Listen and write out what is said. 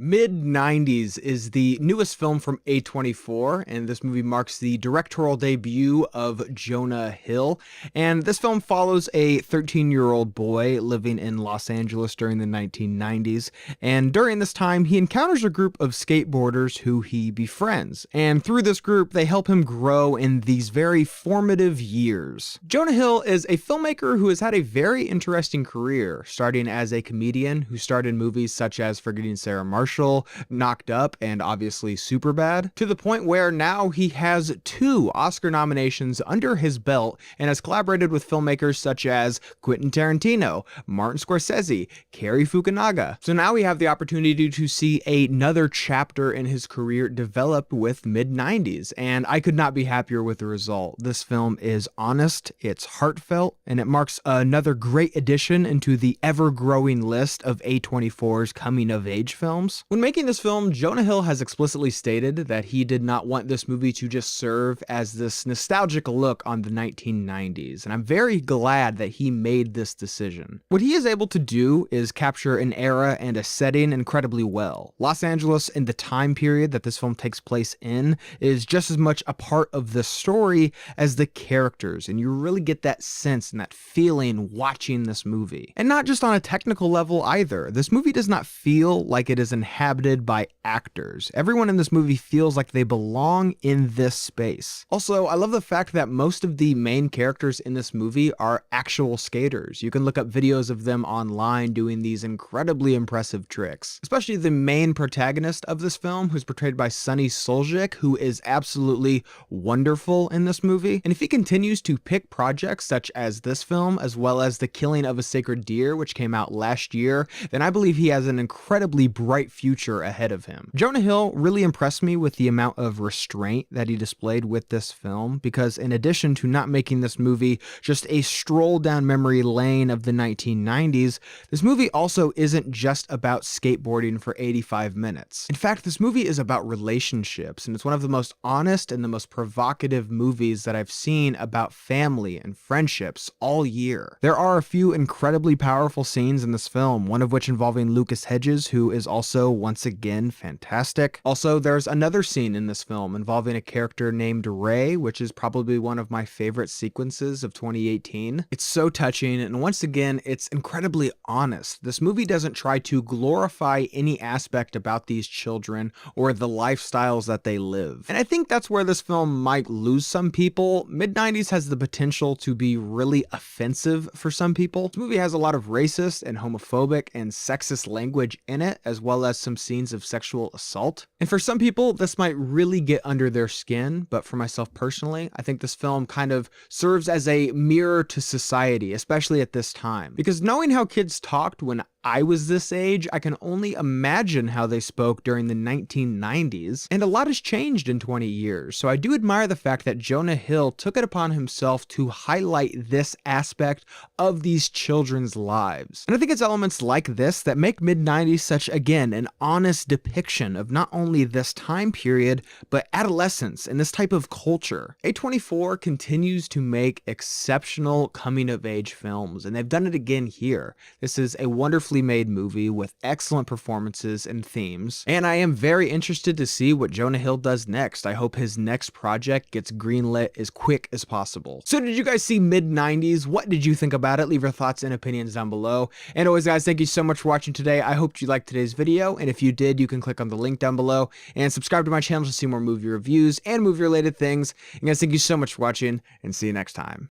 Mid90s is the newest film from A24, and this movie marks the directorial debut of Jonah Hill. And this film follows a 13-year-old boy living in Los Angeles during the 1990s. And during this time, he encounters a group of skateboarders who he befriends. And through this group, they help him grow in these very formative years. Jonah Hill is a filmmaker who has had a very interesting career, starting as a comedian who starred in movies such as Forgetting Sarah Marshall, Knocked Up, and obviously Superbad, to the point where now he has 2 Oscar nominations under his belt and has collaborated with filmmakers such as Quentin Tarantino, Martin Scorsese, Cary Fukunaga. So now we have the opportunity to see another chapter in his career developed with Mid90s, and I could not be happier with the result. This film is honest, it's heartfelt, and it marks another great addition into the ever-growing list of A24's coming-of-age films. When making this film, Jonah Hill has explicitly stated that he did not want this movie to just serve as this nostalgic look on the 1990s, and I'm very glad that he made this decision. What he is able to do is capture an era and a setting incredibly well. Los Angeles in the time period that this film takes place in is just as much a part of the story as the characters, and you really get that sense and that feeling watching this movie. And not just on a technical level either. This movie does not feel like it is inhabited by actors. Everyone in this movie feels like they belong in this space. Also, I love the fact that most of the main characters in this movie are actual skaters. You can look up videos of them online doing these incredibly impressive tricks. Especially the main protagonist of this film, who's portrayed by Sonny Suljic, who is absolutely wonderful in this movie. And if he continues to pick projects such as this film, as well as The Killing of a Sacred Deer, which came out last year, then I believe he has an incredibly bright future ahead of him. Jonah Hill really impressed me with the amount of restraint that he displayed with this film, because in addition to not making this movie just a stroll down memory lane of the 1990s, this movie also isn't just about skateboarding for 85 minutes. In fact, this movie is about relationships, and it's one of the most honest and the most provocative movies that I've seen about family and friendships all year. There are a few incredibly powerful scenes in this film, one of which involving Lucas Hedges, who is also once again fantastic. Also, there's another scene in this film involving a character named Ray, which is probably one of my favorite sequences of 2018. It's so touching, and once again, it's incredibly honest. This movie doesn't try to glorify any aspect about these children or the lifestyles that they live. And I think that's where this film might lose some people. Mid90s has the potential to be really offensive for some people. This movie has a lot of racist and homophobic and sexist language in it, as well as some scenes of sexual assault. And for some people, this might really get under their skin, but for myself personally, I think this film kind of serves as a mirror to society, especially at this time. Because knowing how kids talked when I was this age, I can only imagine how they spoke during the 1990s, and a lot has changed in 20 years, so I do admire the fact that Jonah Hill took it upon himself to highlight this aspect of these children's lives. And I think it's elements like this that make Mid90s such, again, an honest depiction of not only this time period, but adolescence and this type of culture. A24 continues to make exceptional coming-of-age films, and they've done it again here. This is a wonderfully made movie with excellent performances and themes, and I am very interested to see what Jonah Hill does next. I hope his next project gets greenlit as quick as possible. So did you guys see Mid90s? What did you think about it? Leave your thoughts and opinions down below. And always, guys, thank you so much for watching today. I hope you liked today's video, and if you did, you can click on the link down below and subscribe to my channel to see more movie reviews and movie related things. And guys, thank you so much for watching, and see you next time.